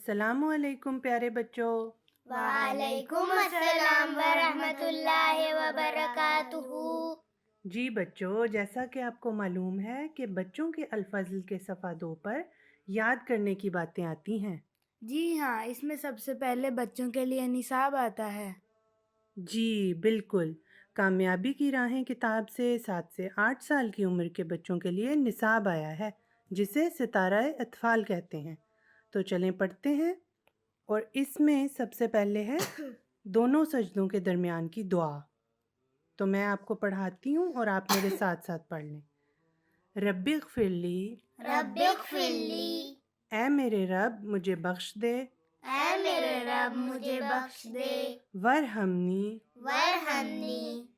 अस्सलाम वालेकुम प्यारे बच्चों। वालेकुम अस्सलाम वरहमतुल्लाहि वबरकातुहू। जी बच्चों, जैसा कि आपको मालूम है कि बच्चों के अल्फाज़ल के सफ़ा 2 पर याद करने की बातें आती हैं। जी हाँ, इसमें सबसे पहले बच्चों के लिए निसाब आता है। जी बिल्कुल, कामयाबी की राहें किताब से 7 से 8 साल की उम्र के बच्चों के लिए निसाब आया है, जिसे सितारा अतफ़ाल कहते हैं। तो चलें पढ़ते हैं। और इसमें सबसे पहले है दोनों सजदों के दरमियान की दुआ। तो मैं आपको पढ़ाती हूँ और आप मेरे साथ साथ पढ़ लें। रब्बिग़फ़िरली, रब्बिग़फ़िरली, ऐ मेरे रब मुझे बख्श दे, ऐ मेरे रब मुझे बख्श दे, वरहमनी, वरहमनी,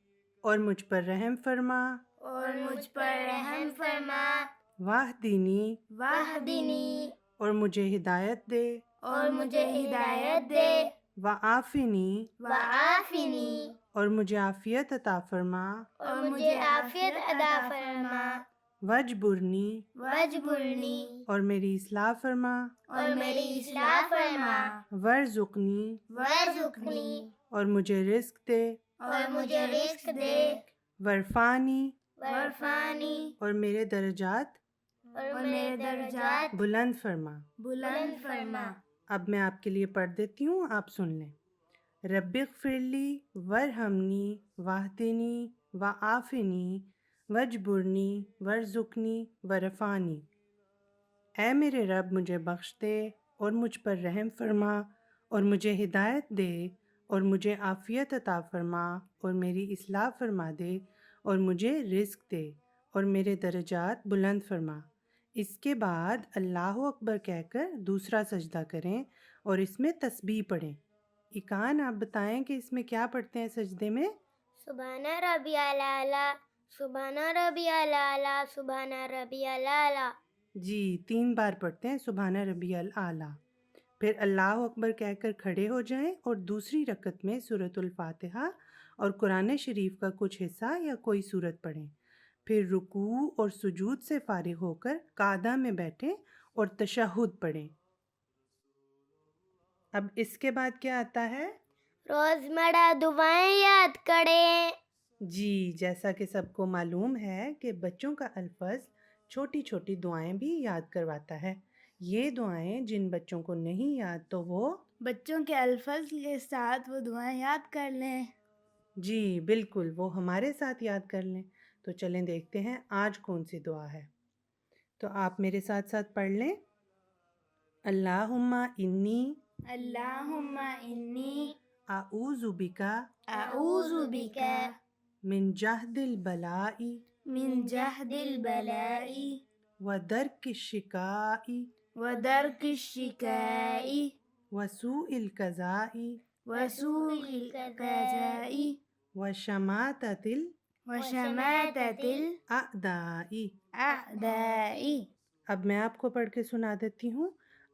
और मुझ पर रहम फरमा, और मुझ पर रहम फरमा, वाहदिनी, वाहदिनी, और मुझे हिदायत दे, और मुझे हिदायत दे, वआफ़िनी, वआफ़िनी, और मुझे आफ़ियत अता फरमा, और मुझे आफ़ियत अता फरमा, वजबुरनी, वजबुरनी, और मेरी इस्लाह फरमा, और मेरी इस्लाह फरमा, वरज़ुक़नी, वरज़ुक़नी, और मुझे रिज़्क़ दे, और मुझे रिज़्क़ दे, वरफ़ानी, वरफ़ानी, और मेरे दर्जात और मेरे दर्जात बुलंद फरमा। बुलंद फरमा। अब मैं आपके लिए पढ़ देती हूँ, आप सुन लें। रब्बिग़फ़िरली वरहमनी वाहदिनी वआफ़िनी वजबुरनी वरज़ुक़नी वरफ़ानी। ऐ मेरे रब मुझे बख्श दे और मुझ पर रहम फरमा, और मुझे हिदायत दे, और मुझे आफ़ियत अता फरमा, और मेरी इस्लाह फरमा दे, और मुझे रिज़्क़ दे, और मेरे दर्जात बुलंद फरमा। इसके बाद अल्लाहु अकबर कहकर दूसरा सजदा करें और इसमें तस्बीह पढ़ें। इकान, आप बताएं कि इसमें क्या पढ़ते हैं सजदे में? सुभाना रब्बियल आला, सुभाना रब्बियल आला, सुभाना रब्बियल आला। जी, 3 बार पढ़ते हैं सुभान रब्बियल आला। फिर अल्लाह अकबर कहकर खड़े हो जाएं और दूसरी रकत में सूरतुल फातिहा और कुरान शरीफ का कुछ हिस्सा या कोई सूरत पढ़ें। फिर रुकू और सुजूद से फारिग होकर कादा में बैठें और तशहुद पढ़ें। अब इसके बाद क्या आता है? रोज़मर्रा दुआएं याद करें। जी, जैसा कि सबको मालूम है कि बच्चों का अल्फज़ छोटी छोटी दुआएं भी याद करवाता है। ये दुआएं जिन बच्चों को नहीं याद तो वो बच्चों के अल्फाज के साथ वो दुआएं याद कर लें। जी बिल्कुल, वो हमारे साथ याद कर लें। तो चलें देखते हैं आज कौन सी दुआ है। तो आप मेरे साथ साथ पढ़ लें। अल्लाहुम्मा इन्नी अल्लाहुम्मा इन्नी आऊज़ु बिका अऊज़ु बिका मिन जहदिल बलाई मिन जहदिल बलाई व दर्क शिकाई व दर्क शिकाई व सूइल कज़ाई व सूइल कज़ाई व शमाततिल व शमाततिल अदाई। अअदाई। अब मैं आपको पढ़ के सुना देती हूँ।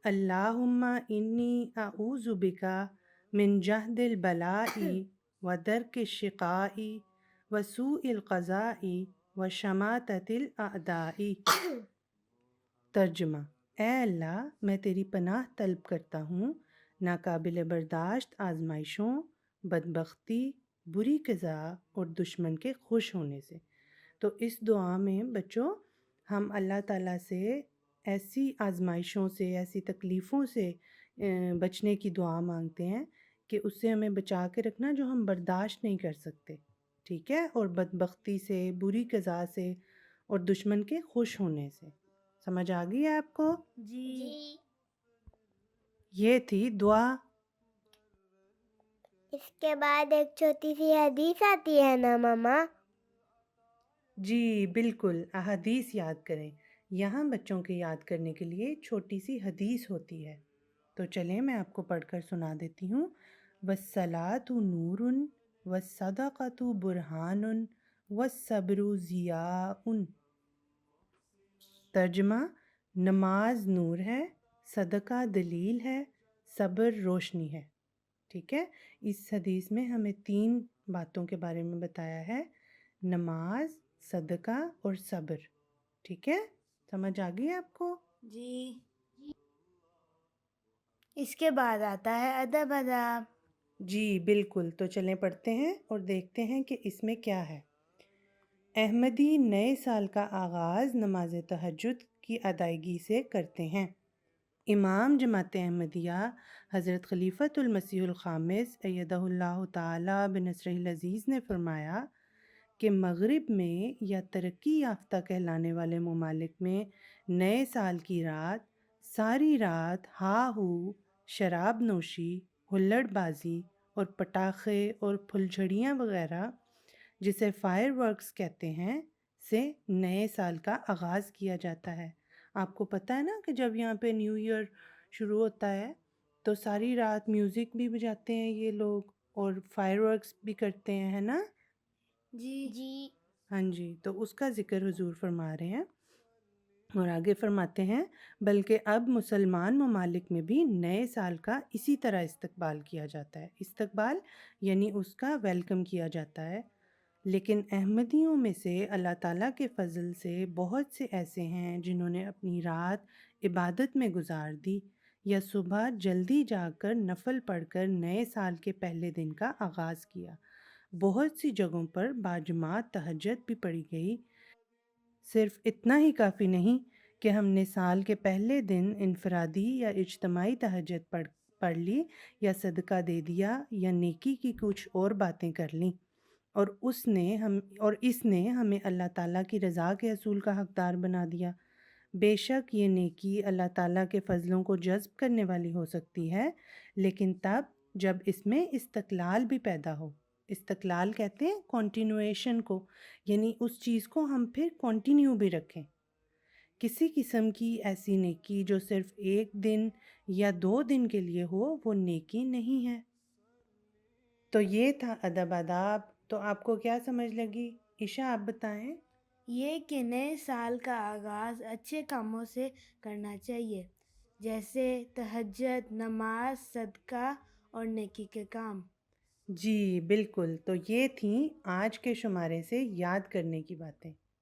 अल्लाहुम्मा इन्नी आऊज़ु बिका मिन जहदिल बलाई व दर्क शिकाई व सूइल क़ज़ाई व शमाततिल अदाई। तर्जुमा: ऐ अल्लाह, मैं तेरी पनाह तलब करता हूँ नाकाबिल बर्दाश्त आजमाइशों, बदबख्ती, बुरी क़ज़ा और दुश्मन के खुश होने से। तो इस दुआ में बच्चों हम अल्लाह ताला से ऐसी आजमाइशों से, ऐसी तकलीफ़ों से बचने की दुआ मांगते हैं कि उससे हमें बचा के रखना जो हम बर्दाश्त नहीं कर सकते, ठीक है? और बदबख्ती से, बुरी क़ज़ा से और दुश्मन के खुश होने से। समझ आ गई है आपको? जी। ये थी दुआ। इसके बाद एक छोटी सी हदीस आती है ना मामा? जी बिल्कुल, अहादीस याद करें। यहाँ बच्चों के याद करने के लिए छोटी सी हदीस होती है। तो चलें मैं आपको पढ़कर सुना देती हूँ। वस्सलातु नूरुन वस्सदक़तु बुरहानुन वस्सब्रु ज़ियाउन। तर्जुमा: नमाज नूर है, सदका दलील है, सब्र रोशनी है। ठीक है? इस हदीस में हमें 3 बातों के बारे में बताया है, नमाज, सदका और सब्र। ठीक है? समझ आ गई आपको? जी। اس کے بعد آتا ہے ادب اداب۔ جی بالکل، تو چلیں پڑھتے ہیں اور دیکھتے ہیں کہ اس میں کیا ہے۔ احمدی نئے سال کا آغاز نماز تہجد کی ادائیگی سے کرتے ہیں۔ امام جماعت احمدیہ حضرت خلیفۃ المسیح الخامس ایدہ اللہ تعالی بنصرہ العزیز نے فرمایا کہ مغرب میں یا ترقی یافتہ کہلانے والے ممالک میں نئے سال کی رات ساری رات ہا ہو، شراب نوشی، ہلڑ بازی اور پٹاخے اور پھلجھڑیاں وغیرہ جسے فائر ورکس کہتے ہیں سے نئے سال کا آغاز کیا جاتا ہے۔ آپ کو پتہ ہے نا کہ جب یہاں پہ نیو ایئر شروع ہوتا ہے تو ساری رات میوزک بھی بجاتے ہیں یہ لوگ اور فائر ورکس بھی کرتے ہیں، ہے نا؟ جی جی ہاں جی، تو اس کا ذکر حضور فرما رہے ہیں اور آگے فرماتے ہیں بلکہ اب مسلمان ممالک میں بھی نئے سال کا اسی طرح استقبال کیا جاتا ہے۔ استقبال یعنی اس کا ویلکم کیا جاتا ہے، لیکن احمدیوں میں سے اللہ تعالیٰ کے فضل سے بہت سے ایسے ہیں جنہوں نے اپنی رات عبادت میں گزار دی یا صبح جلدی جاگ کر نفل پڑھ کر نئے سال کے پہلے دن کا آغاز کیا۔ بہت سی جگہوں پر باجماعت تہجد بھی پڑھی گئی۔ صرف اتنا ہی کافی نہیں کہ ہم نے سال کے پہلے دن انفرادی یا اجتماعی تہجد پڑھ لی یا صدقہ دے دیا یا نیکی کی کچھ اور باتیں کر لیں اور اس نے ہمیں اللہ تعالیٰ کی رضا کے حصول کا حقدار بنا دیا۔ بے شک یہ نیکی اللہ تعالیٰ کے فضلوں کو جذب کرنے والی ہو سکتی ہے، لیکن تب جب اس میں استقلال بھی پیدا ہو۔ استقلال کہتے ہیں کنٹینویشن کو، یعنی اس چیز کو ہم پھر کنٹینیو بھی رکھیں۔ کسی قسم کی ایسی نیکی جو صرف ایک دن یا 2 دن کے لیے ہو وہ نیکی نہیں ہے۔ تو یہ تھا ادب آداب۔ تو آپ کو کیا سمجھ لگی؟ عشاء آپ بتائیں۔ یہ کہ نئے سال کا آغاز اچھے کاموں سے کرنا چاہیے، جیسے تہجد، نماز، صدقہ اور نیکی کے کام۔ جی بالکل، تو یہ تھیں آج کے شمارے سے یاد کرنے کی باتیں۔